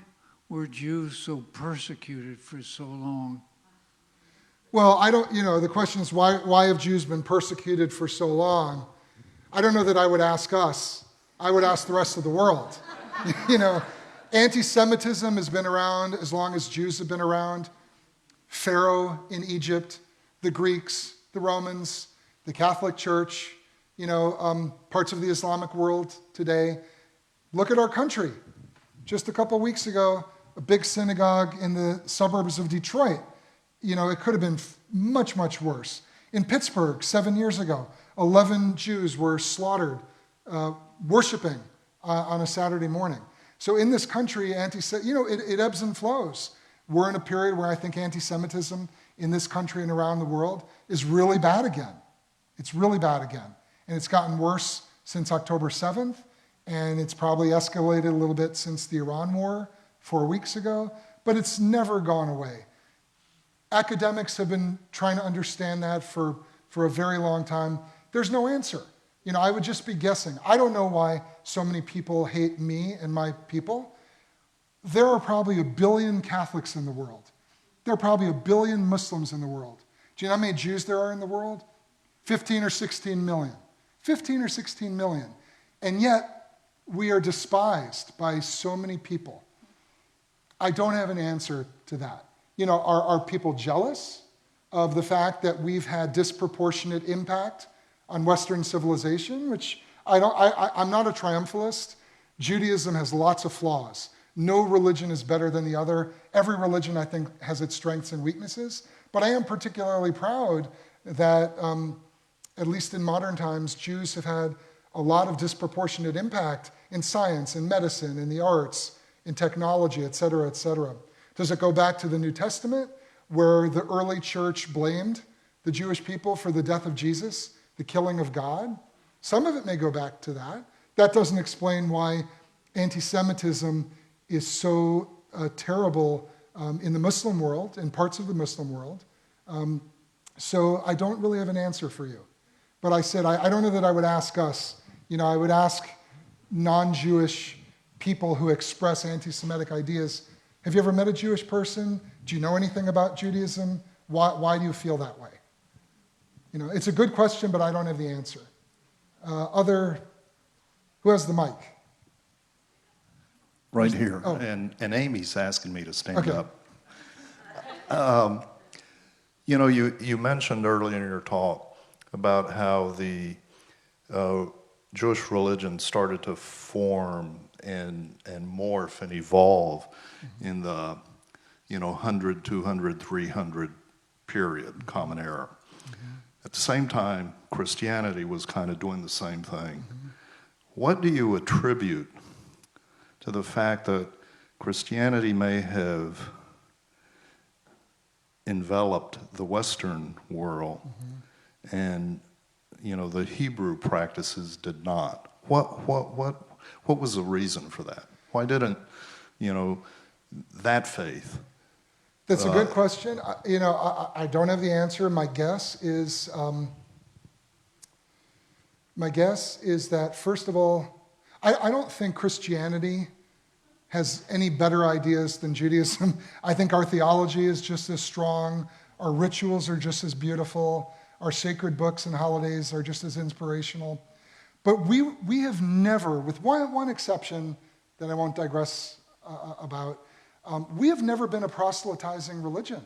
S3: were Jews so persecuted for so long?
S1: Well, the question is why have Jews been persecuted for so long? I don't know that I would ask us. I would ask the rest of the world. Anti-Semitism has been around as long as Jews have been around. Pharaoh in Egypt, the Greeks, the Romans, the Catholic Church, parts of the Islamic world today. Look at our country. Just a couple weeks ago, a big synagogue in the suburbs of Detroit. It could have been much, much worse. In Pittsburgh, 7 years ago, 11 Jews were slaughtered worshiping on a Saturday morning. So in this country, it ebbs and flows. We're in a period where I think anti-Semitism in this country and around the world is really bad again. It's really bad again. And it's gotten worse since October 7th, and it's probably escalated a little bit since the Iran war 4 weeks ago, but it's never gone away. Academics have been trying to understand that for a very long time. There's no answer. I would just be guessing. I don't know why so many people hate me and my people. There are probably 1 billion Catholics in the world. There are probably 1 billion Muslims in the world. Do you know how many Jews there are in the world? 15 or 16 million. 15 or 16 million. And yet, we are despised by so many people. I don't have an answer to that. Are people jealous of the fact that we've had disproportionate impact on Western civilization, which I'm not a triumphalist. Judaism has lots of flaws. No religion is better than the other. Every religion, I think, has its strengths and weaknesses. But I am particularly proud that, at least in modern times, Jews have had a lot of disproportionate impact in science, in medicine, in the arts, in technology, et cetera, et cetera. Does it go back to the New Testament? where the early church blamed the Jewish people for the death of Jesus, the killing of God. Some of it may go back to that. That doesn't explain why anti-Semitism is so terrible in the Muslim world, in parts of the Muslim world. So I don't really have an answer for you. But I said, I don't know that I would ask us. I would ask non-Jewish people who express anti-Semitic ideas, have you ever met a Jewish person? Do you know anything about Judaism? Why do you feel that way? It's a good question, but I don't have the answer. Who has the mic?
S4: Right here.
S1: Oh.
S4: And Amy's asking me to stand
S1: Okay.
S4: up. You mentioned earlier in your talk about how the Jewish religion started to form and morph and evolve in the 100, 200, 300 period, Common Era. At the same time, Christianity was kind of doing the same thing. What do you attribute to the fact that Christianity may have enveloped the Western world and the Hebrew practices did not? What was the reason for that? Why didn't that faith?
S1: That's a good question. I don't have the answer. My guess is that, first of all, I don't think Christianity has any better ideas than Judaism. I think our theology is just as strong. Our rituals are just as beautiful. Our sacred books and holidays are just as inspirational. But we have never, with one exception that I won't digress about, we have never been a proselytizing religion.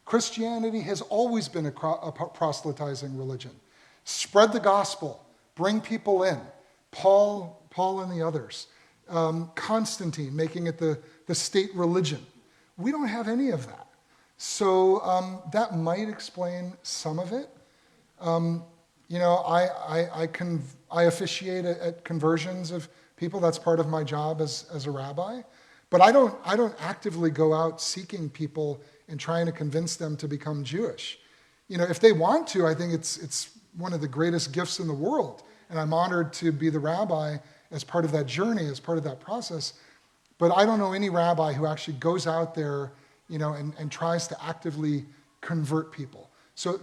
S1: Christianity has always been a proselytizing religion. Spread the gospel, bring people in. Paul and the others. Constantine making it the state religion. We don't have any of that. So that might explain some of it. I officiate at conversions of people. That's part of my job as a rabbi. But I don't actively go out seeking people and trying to convince them to become Jewish. If they want to, I think it's one of the greatest gifts in the world. And I'm honored to be the rabbi as part of that journey, as part of that process. But I don't know any rabbi who actually goes out there, and tries to actively convert people. So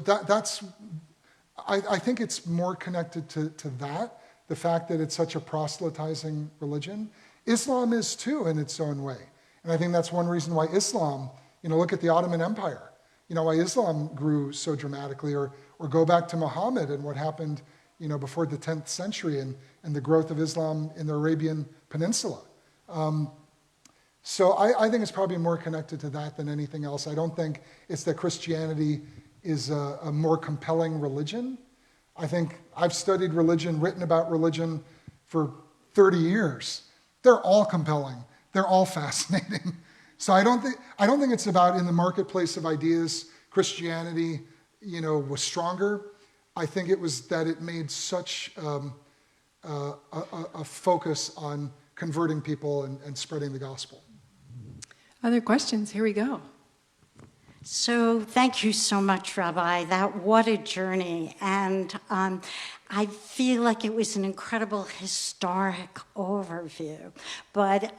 S1: I think it's more connected to that, the fact that it's such a proselytizing religion. Islam is too in its own way. And I think that's one reason why Islam, look at the Ottoman Empire, why Islam grew so dramatically, or go back to Muhammad and what happened, before the 10th century and the growth of Islam in the Arabian Peninsula. So I think it's probably more connected to that than anything else. I don't think it's that Christianity is a more compelling religion. I think I've studied religion, written about religion for 30 years. They're all compelling. They're all fascinating. So I don't think it's about, in the marketplace of ideas, Christianity, was stronger. I think it was that it made such a focus on converting people and spreading the gospel.
S2: Other questions? Here we go.
S5: So thank you so much, Rabbi. What a journey. And I feel like it was an incredible historic overview. But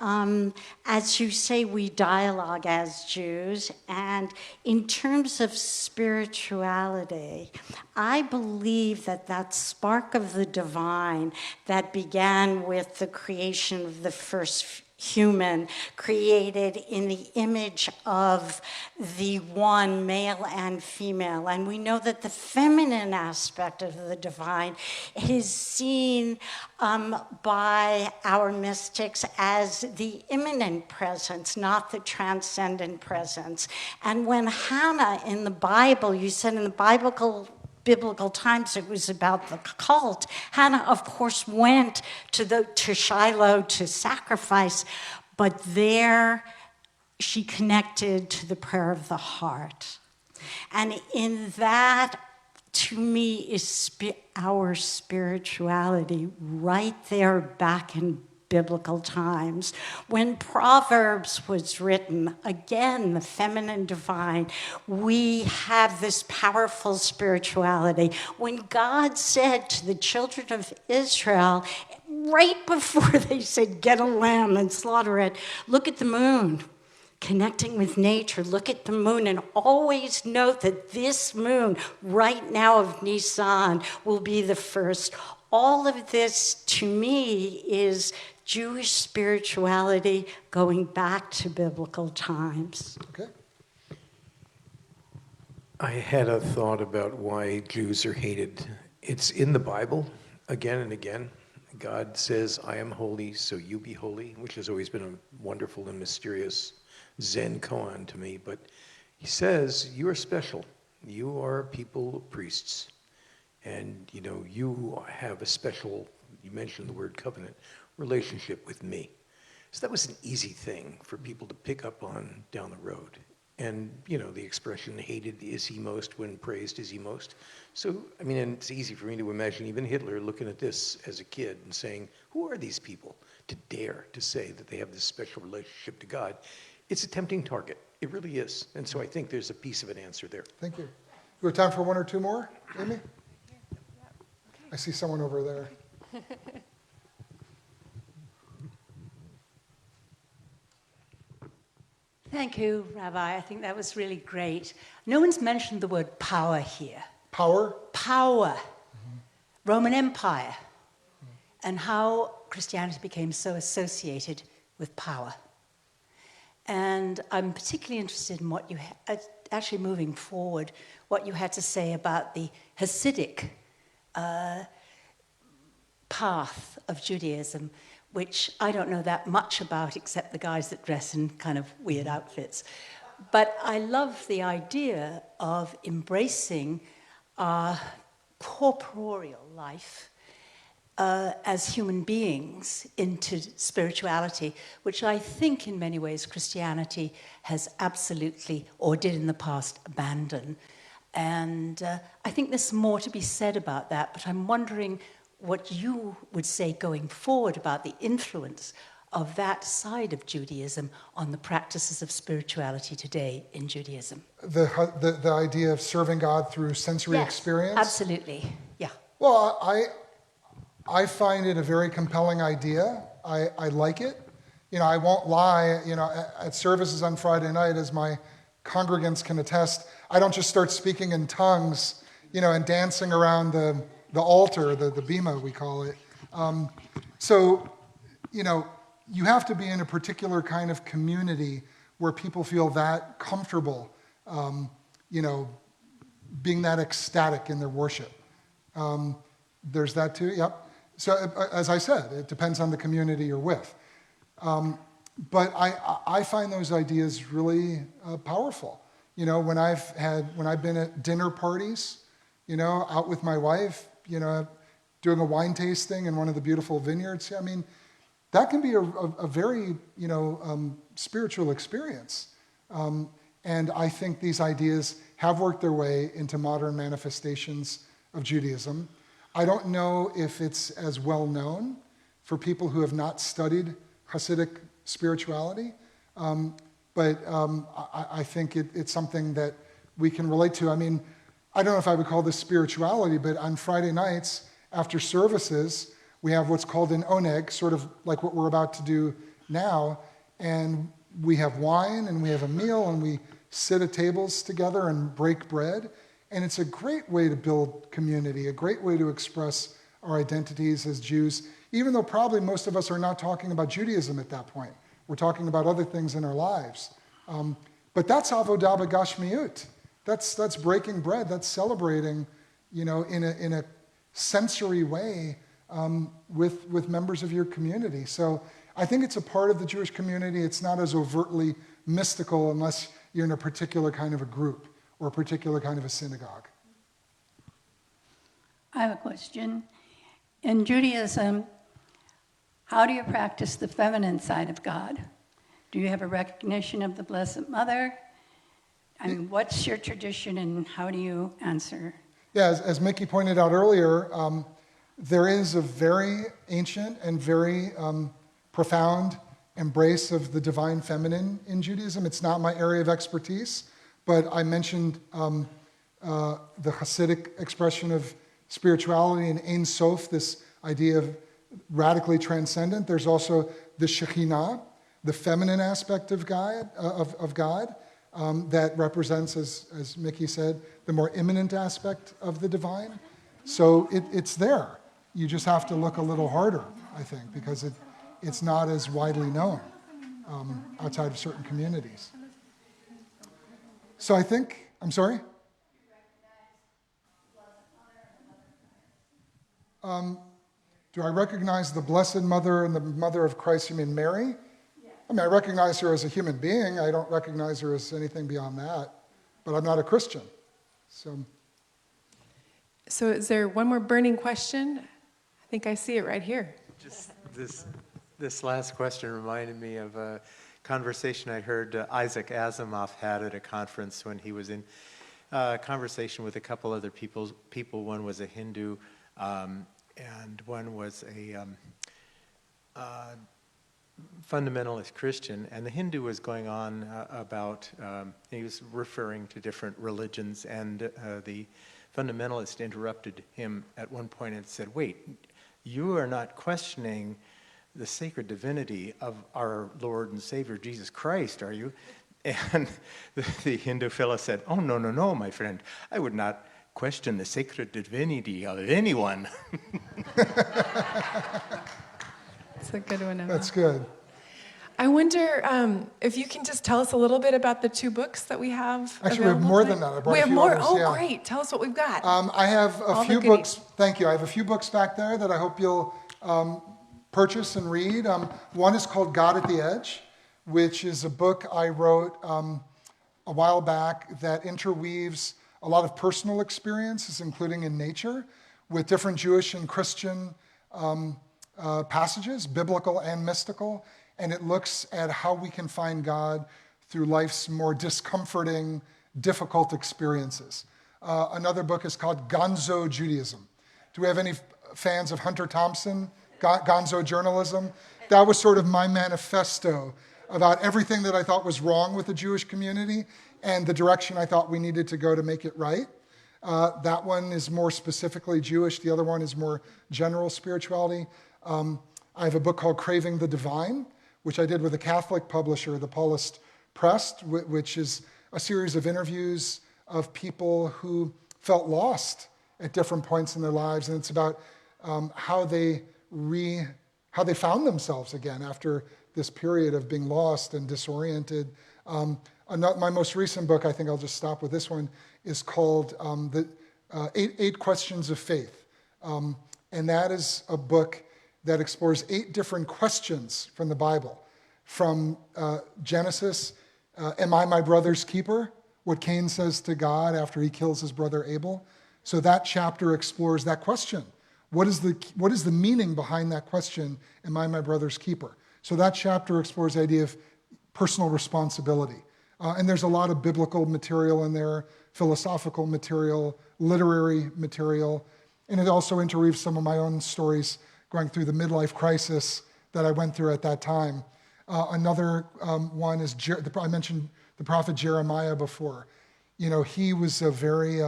S5: as you say, we dialogue as Jews. And in terms of spirituality, I believe that spark of the divine that began with the creation of the first human, created in the image of the one, male and female. And we know that the feminine aspect of the divine is seen by our mystics as the immanent presence, not the transcendent presence. And when Hannah in the Bible, you said in the biblical times it was about the cult. Hannah, of course, went to Shiloh to sacrifice, but there she connected to the prayer of the heart. And in that, to me, is our spirituality right there back in biblical times. When Proverbs was written, again, the feminine divine, we have this powerful spirituality. When God said to the children of Israel, right before they said, get a lamb and slaughter it, look at the moon. Connecting with nature, look at the moon, and always note that this moon, right now of Nisan, will be the first. All of this, to me, is Jewish spirituality going back to biblical times.
S1: Okay.
S6: I had a thought about why Jews are hated. It's in the Bible again and again. God says, I am holy, so you be holy, which has always been a wonderful and mysterious Zen koan to me. But he says, you are special. You are people, priests. And, you have a special, you mentioned the word covenant, relationship with me. So that was an easy thing for people to pick up on down the road. And, the expression, hated is he most when praised is he most. So, and it's easy for me to imagine even Hitler looking at this as a kid and saying, who are these people to dare to say that they have this special relationship to God? It's a tempting target. It really is. And so I think there's a piece of an answer there.
S1: Thank you. We have time for one or two more, Amy? I see someone over there.
S7: Thank you, Rabbi. I think that was really great. No one's mentioned the word power here.
S1: Power?
S7: Power. Roman Empire. And how Christianity became so associated with power. And I'm particularly interested in what you actually moving forward, what you had to say about the Hasidic path of Judaism, which I don't know that much about except the guys that dress in kind of weird outfits. But I love the idea of embracing our corporeal life as human beings into spirituality, which I think in many ways Christianity has absolutely, or did in the past, abandon. And I think there's more to be said about that, but I'm wondering what you would say going forward about the influence of that side of Judaism on the practices of spirituality today in Judaism.
S1: The idea of serving God through sensory experience?
S7: Absolutely, yeah.
S1: Well, I find it a very compelling idea. I like it. I won't lie, at services on Friday night, as my congregants can attest, I don't just start speaking in tongues, and dancing around the altar, the bima, we call it. So, you have to be in a particular kind of community where people feel that comfortable, being that ecstatic in their worship. There's that too, yep. So, as I said, it depends on the community you're with. But I find those ideas really powerful. When I've been at dinner parties, out with my wife, doing a wine tasting in one of the beautiful vineyards. That can be a very, spiritual experience. And I think these ideas have worked their way into modern manifestations of Judaism. I don't know if it's as well known for people who have not studied Hasidic spirituality, but I think it's something that we can relate to. I don't know if I would call this spirituality, but on Friday nights after services, we have what's called an oneg, sort of like what we're about to do now, and we have wine and we have a meal and we sit at tables together and break bread, and it's a great way to build community, a great way to express our identities as Jews, even though probably most of us are not talking about Judaism at that point. We're talking about other things in our lives. But that's avodah b'gashmiut. That's breaking bread. That's celebrating, in a sensory way with members of your community. So I think it's a part of the Jewish community. It's not as overtly mystical unless you're in a particular kind of a group or a particular kind of a synagogue.
S8: I have a question. In Judaism, how do you practice the feminine side of God? Do you have a recognition of the Blessed Mother? What's your tradition and how do you answer?
S1: Yeah, as Mickey pointed out earlier, there is a very ancient and very profound embrace of the divine feminine in Judaism. It's not my area of expertise, but I mentioned the Hasidic expression of spirituality and Ein Sof, this idea of radically transcendent. There's also the Shekhinah, the feminine aspect of God, that represents, as Mickey said, the more immanent aspect of the divine. So it's there. You just have to look a little harder, I think, because it's not as widely known outside of certain communities. So I think, I'm sorry? Do I recognize the Blessed Mother and the Mother of Christ? You mean Mary? I mean, I recognize her as a human being. I don't recognize her as anything beyond that. But I'm not a Christian.
S2: So is there one more burning question? I think I see it right here.
S9: Just this last question reminded me of a conversation I heard Isaac Asimov had at a conference when he was in conversation with a couple other people. One was a Hindu, and one was a fundamentalist Christian. And the Hindu was going on about, he was referring to different religions, and the fundamentalist interrupted him at one point and said, "Wait, you are not questioning the sacred divinity of our Lord and Savior Jesus Christ, are you?" And the Hindu fellow said, "Oh, no, no, no, my friend. I would not question the sacred divinity of anyone."
S2: That's a good one.
S1: That's good.
S2: I wonder if you can just tell us a little bit about the two books that we have.
S1: Actually, we have more than that. I brought
S2: we
S1: a
S2: have
S1: few
S2: more?
S1: others,
S2: Oh,
S1: yeah.
S2: great. Tell us what we've got.
S1: I have
S2: All
S1: a
S2: the
S1: few
S2: goodies.
S1: books. Thank you. I have a few books back there that I hope you'll purchase and read. One is called God at the Edge, which is a book I wrote a while back that interweaves a lot of personal experiences, including in nature, with different Jewish and Christian passages, biblical and mystical, and it looks at how we can find God through life's more discomforting, difficult experiences. Another book is called Gonzo Judaism. Do we have any fans of Hunter Thompson, Gonzo journalism? That was sort of my manifesto about everything that I thought was wrong with the Jewish community and the direction I thought we needed to go to make it right. That one is more specifically Jewish. The other one is more general spirituality. I have a book called Craving the Divine, which I did with a Catholic publisher, the Paulist Press, which is a series of interviews of people who felt lost at different points in their lives. And it's about how they found themselves again after this period of being lost and disoriented. My most recent book, I think I'll just stop with this one, is called the Eight Questions of Faith. And that is a book that explores 8 different questions from the Bible. From Genesis, am I my brother's keeper? What Cain says to God after he kills his brother Abel. So that chapter explores that question. What is the meaning behind that question, am I my brother's keeper? So that chapter explores the idea of personal responsibility. And there's a lot of biblical material in there, philosophical material, literary material, and it also interweaves some of my own stories going through the midlife crisis that I went through at that time. Another one is, I mentioned the prophet Jeremiah before. You know, he was a very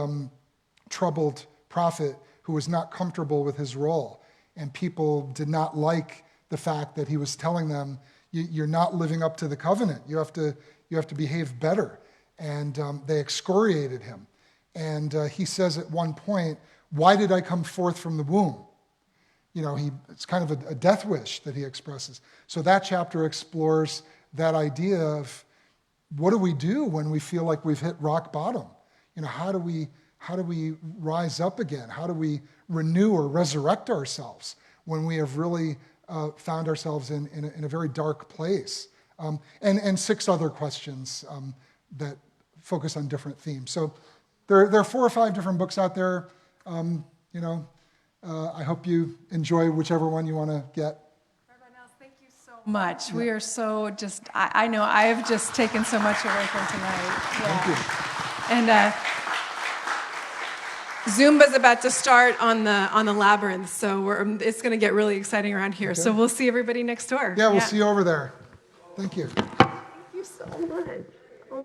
S1: troubled prophet who was not comfortable with his role. And people did not like the fact that he was telling them, you're not living up to the covenant. You have to behave better. And they excoriated him. And he says at one point, why did I come forth from the womb? You know, it's kind of a death wish that he expresses. So that chapter explores that idea of what do we do when we feel like we've hit rock bottom? You know, how do we rise up again? How do we renew or resurrect ourselves when we have really found ourselves in a very dark place? And 6 other questions that focus on different themes. So there are 4 or 5 different books out there. I hope you enjoy whichever one you want to get.
S2: Thank you so much. We are so I know I have just taken so much away from tonight. Yeah.
S1: Thank you.
S2: And Zumba's about to start on the labyrinth, so it's going to get really exciting around here.
S1: Okay.
S2: So we'll see everybody next door.
S1: Yeah, we'll see you over there. Thank you.
S2: Thank you so much.